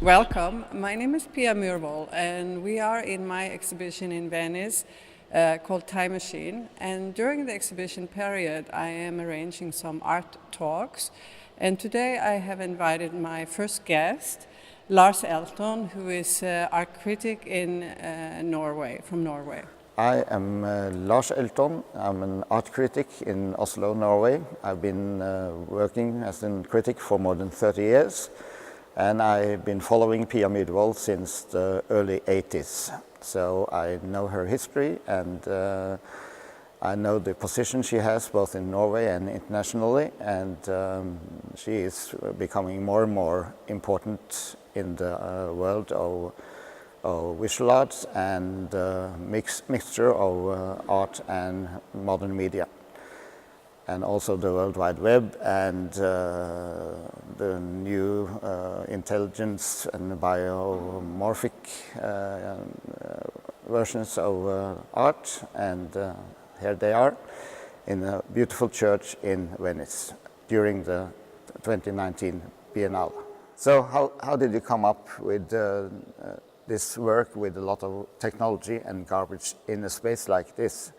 Welcome. My name is Pia MYrvoLD and we are in my exhibition in Venice called Time Machine. And during the exhibition period I am arranging some art talks. And today I have invited my first guest, Lars Elton, who is art critic in Norway, from Norway. I am Lars Elton. I'm an art critic in Oslo, Norway. I've been working as a critic for more than 30 years. And I've been following Pia MYrvoLD since the early 80s. So I know her history and I know the position she has both in Norway and internationally. And she is becoming more and more important in the world of visual arts and mixture of art and modern media. And also the World Wide Web and the new intelligence and biomorphic versions of art. And here they are in a beautiful church in Venice during the 2019 Biennale. So how did you come up with this work with a lot of technology and garbage in a space like this?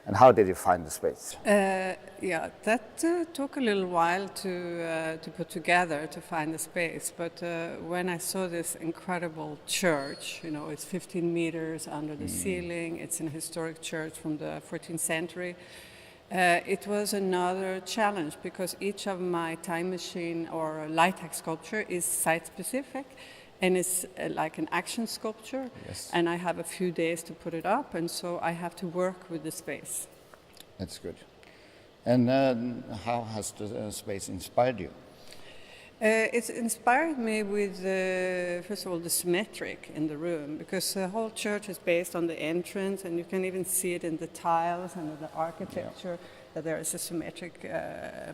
And how did you find the space? Yeah, that took a little while to put together, to find the space. But when I saw this incredible church, you know, it's 15 meters under the ceiling, it's an historic church from the 14th century, it was another challenge because each of my time machine or light hack sculpture is site-specific. And it's like an action sculpture, yes. And I have a few days to put it up, and so I have to work with the space. That's good. And how has the space inspired you? It's inspired me with, first of all, the symmetric in the room, because the whole church is based on the entrance, and you can even see it in the tiles and in the architecture, that there is a symmetric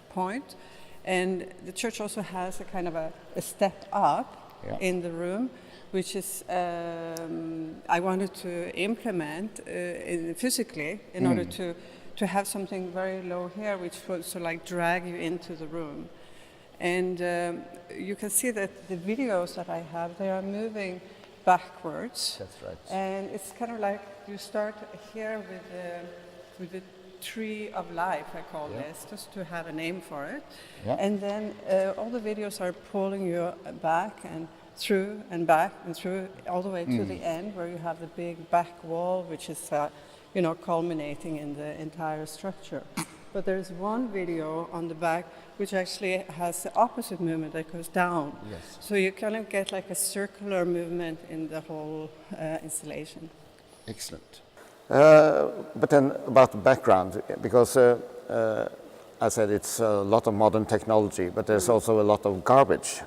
point. And the church also has a kind of a step up in the room, which is I wanted to implement physically in order to have something very low here, which would sort of like drag you into the room. And you can see that the videos that I have, they are moving backwards. That's right. And it's kind of like you start here with the tree of life, I call this, just to have a name for it. Yeah. And then all the videos are pulling you back and through and back and through all the way to the end, where you have the big back wall, which is you know, culminating in the entire structure. But there's one video on the back which actually has the opposite movement that goes down. Yes. So you kind of get like a circular movement in the whole installation. Excellent. But then about the background, because I said it's a lot of modern technology, but there's also a lot of garbage.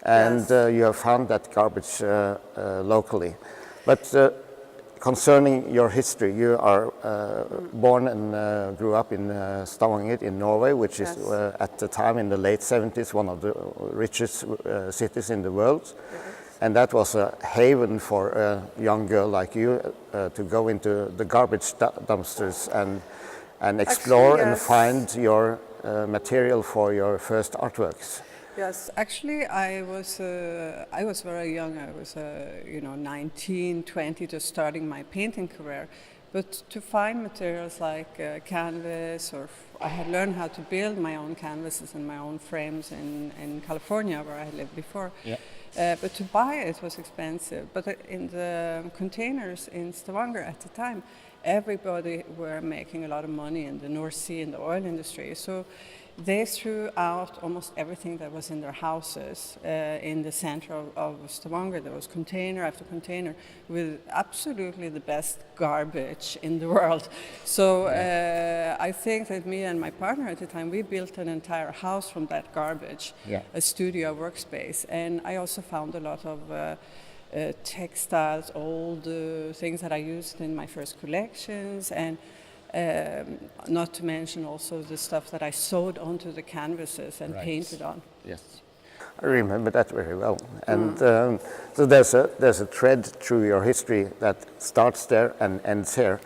And you have found that garbage locally. But concerning your history, you are born and grew up in Stavanger in Norway, which is at the time in the late 70s one of the richest cities in the world. And that was a haven for a young girl like you to go into the garbage dumpsters and explore and find your material for your first artworks. Yes, actually I was very young. I was you know, 19, 20, just starting my painting career. But to find materials like canvas, or I had learned how to build my own canvases and my own frames in California, where I lived before. Yeah. But to buy it was expensive. But in the containers in Stavanger at the time, everybody were making a lot of money in the North Sea in the oil industry. So they threw out almost everything that was in their houses in the center of Stavanger. There was container after container with absolutely the best garbage in the world. So I think that me and my partner at the time, we built an entire house from that garbage, a studio workspace. And I also found a lot of textiles, old things that I used in my first collections, and not to mention also the stuff that I sewed onto the canvases and painted on. Yes, I remember that very well. And so there's a thread through your history that starts there and ends here.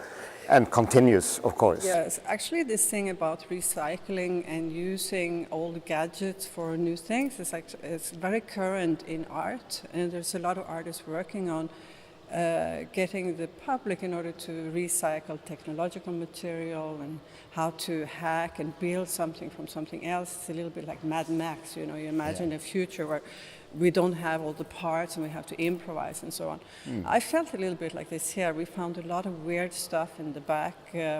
and continues, of course. Yes, actually this thing about recycling and using old gadgets for new things is very current in art, and there's a lot of artists working on getting the public in order to recycle technological material and how to hack and build something from something else. It's a little bit like Mad Max, you know, you imagine a future where we don't have all the parts and we have to improvise and so on. I felt a little bit like this here. We found a lot of weird stuff in the back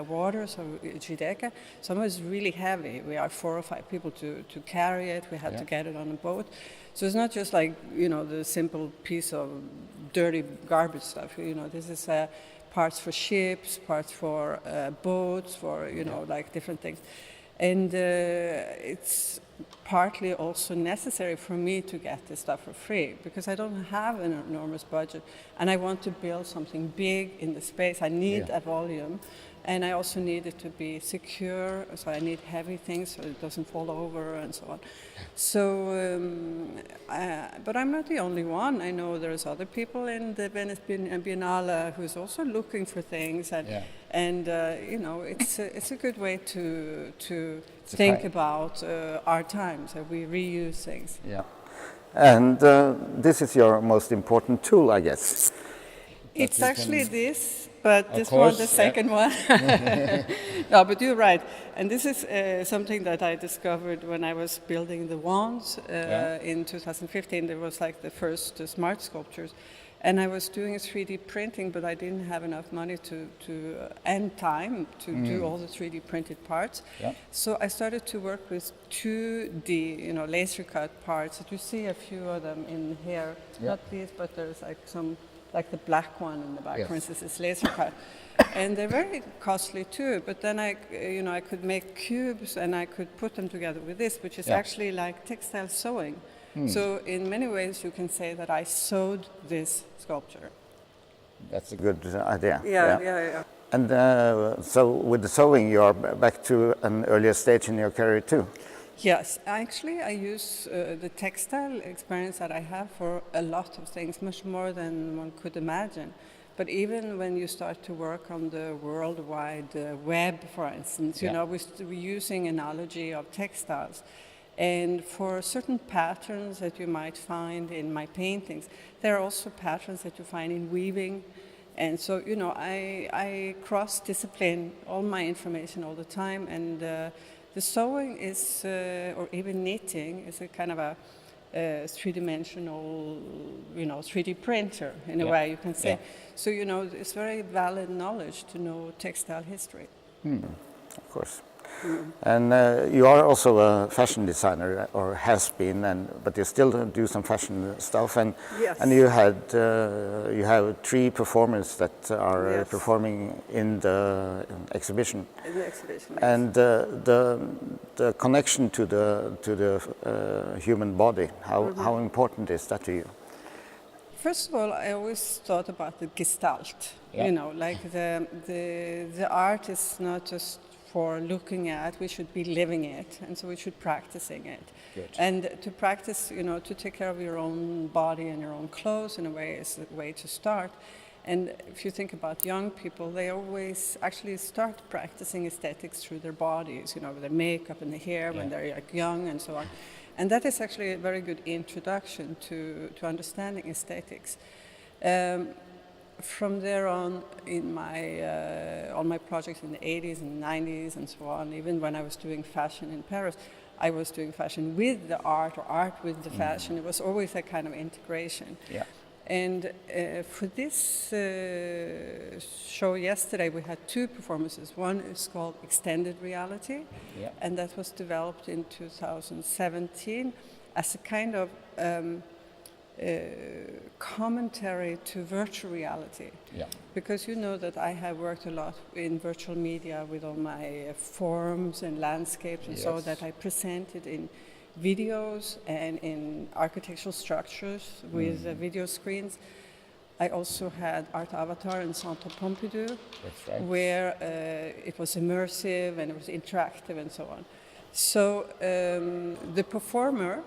waters of Giudecca. Some of it's really heavy. We are 4 or 5 people to carry it. We had to get it on a boat. So it's not just like, you know, the simple piece of dirty garbage stuff. You know, this is parts for ships, parts for boats, for, you know, like different things. And it's partly also necessary for me to get this stuff for free because I don't have an enormous budget and I want to build something big in the space. I need a volume and I also need it to be secure, so I need heavy things so it doesn't fall over and so on. So, but I'm not the only one. I know there's other people in the Venice Biennale who's also looking for things and you know, it's a good way to think about our times, that we reuse things. Yeah, and this is your most important tool, I guess. It's actually this, but this one, the second one. No, but you're right. And this is something that I discovered when I was building the wands in 2015. There was like the first smart sculptures. And I was doing a 3D printing, but I didn't have enough money and time to do all the 3D printed parts. Yeah. So I started to work with 2D, you know, laser cut parts. You see a few of them in here. Not these, but there's like some, like the black one in the back, for instance, is laser cut. And they're very costly too, but then I could make cubes and I could put them together with this, which is actually like textile sewing. So in many ways you can say that I sewed this sculpture. That's a good idea. Yeah. And so with the sewing you are back to an earlier stage in your career too? Yes, actually I use the textile experience that I have for a lot of things, much more than one could imagine. But even when you start to work on the World Wide Web, for instance, you know, we're using analogy of textiles. And for certain patterns that you might find in my paintings, there are also patterns that you find in weaving. And so, you know, I cross-discipline all my information all the time. And the sewing is, or even knitting, is a kind of a three-dimensional, you know, 3D printer, in a way you can say. So, you know, it's very valid knowledge to know textile history. Of course. And you are also a fashion designer, or has been, but you still do some fashion stuff. And and you have 3 performers that are performing in the exhibition. In the exhibition. And the connection to the human body, how important is that to you? First of all, I always thought about the gestalt. You know, like the art is not just for looking at, we should be living it, and so we should practicing it. Good. And to practice, you know, to take care of your own body and your own clothes in a way is the way to start. And if you think about young people, they always actually start practicing aesthetics through their bodies, you know, with their makeup and the hair when they're like young and so on. And that is actually a very good introduction to understanding aesthetics. From there on, in all my projects in the 80s and 90s and so on, even when I was doing fashion in Paris, I was doing fashion with the art or art with the fashion. It was always a kind of integration. Yeah. And for this show yesterday, we had 2 performances. One is called Extended Reality, and that was developed in 2017 as a kind of commentary to virtual reality. Yeah. Because you know that I have worked a lot in virtual media with all my forms and landscapes and so that I presented in videos and in architectural structures with video screens. I also had Art Avatar in Centre Pompidou, where it was immersive and it was interactive and so on. So the performer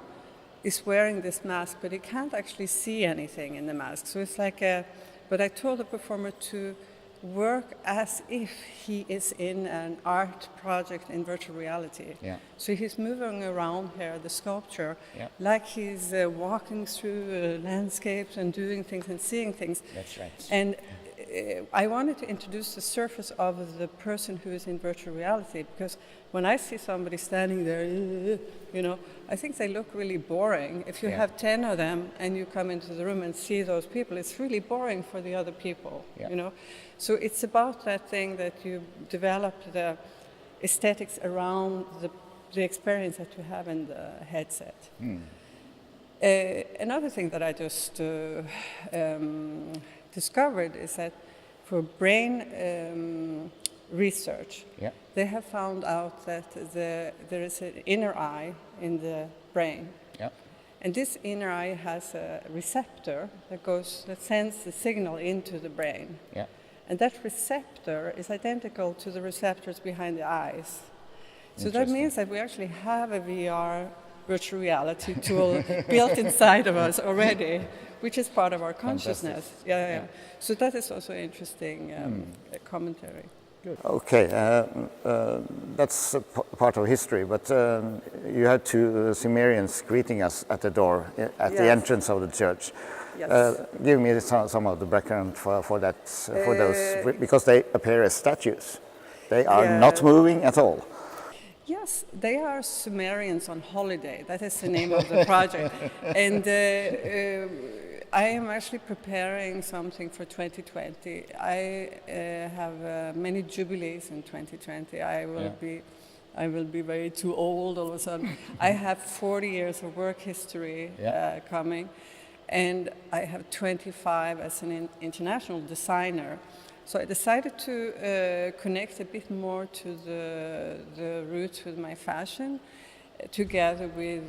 is wearing this mask, but he can't actually see anything in the mask. So it's like but I told the performer to work as if he is in an art project in virtual reality. Yeah. So he's moving around here, the sculpture, Yeah. like he's walking through landscapes and doing things and seeing things. That's right. And I wanted to introduce the surface of the person who is in virtual reality, because when I see somebody standing there, you know, I think they look really boring. If you Yeah. have 10 of them and you come into the room and see those people, it's really boring for the other people, Yeah. you know. So it's about that thing that you develop the aesthetics around the experience that you have in the headset. Another thing that I just discovered is that for brain research, Yeah. they have found out that there is an inner eye in the brain. Yeah. And this inner eye has a receptor that sends the signal into the brain. Yeah. And that receptor is identical to the receptors behind the eyes. So that Interesting. means that we actually have a VR virtual reality tool built inside of us already, which is part of our consciousness. Yeah. So that is also interesting commentary. Good. Okay, that's a part of history, but you had two Sumerians greeting us at the door, at the Yes. entrance of the church. Yes. Give me some of the background for that, for those, because they appear as statues. They are not moving at all. Yes, they are Sumerians on holiday. That is the name of the project. And I am actually preparing something for 2020. I have many jubilees in 2020. I will be way too old all of a sudden. I have 40 years of work history coming, and I have 25 as an international designer. So I decided to connect a bit more to the roots with my fashion, together with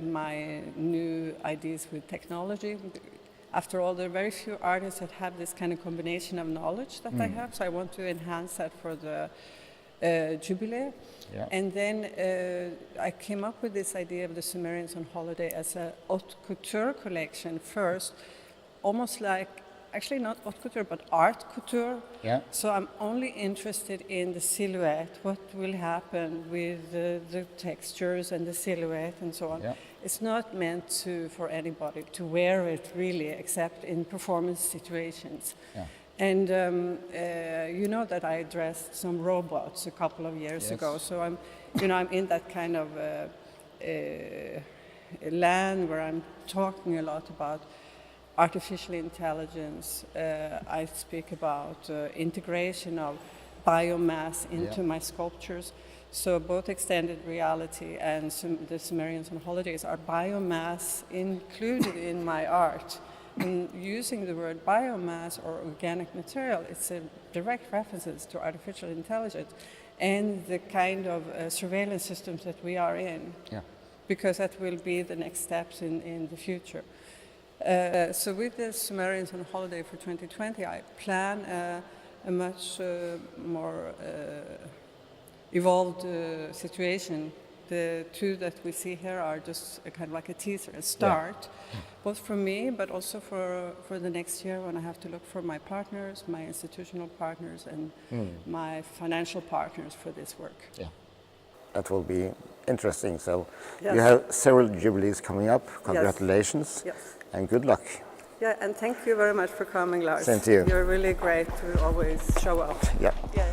my new ideas with technology. After all, there are very few artists that have this kind of combination of knowledge that I have, so I want to enhance that for the Jubilee. Yeah. And then I came up with this idea of the Sumerians on holiday as a haute couture collection first, almost like, actually not haute couture, but art couture. Yeah. So I'm only interested in the silhouette, what will happen with the textures and the silhouette and so on. Yeah. It's not meant for anybody to wear it really, except in performance situations. Yeah. And you know that I dressed some robots a couple of years ago, so I'm in that kind of land where I'm talking a lot about artificial intelligence. I speak about integration of biomass into my sculptures. So both extended reality and the Sumerians on holidays are biomass included in my art. And using the word biomass or organic material, it's a direct references to artificial intelligence and the kind of surveillance systems that we are in. Yeah. Because that will be the next steps in the future. So with the Sumerians on holiday for 2020, I plan a much more evolved situation. The two that we see here are just a kind of like a teaser, a start, both for me, but also for the next year when I have to look for my partners, my institutional partners, and my financial partners for this work. Yeah. That will be interesting. So Yes. you have several jubilees coming up. Congratulations. Yes. And good luck. Yeah, and thank you very much for coming, Lars. Same to you. You're really great to always show up. Yeah. Yeah.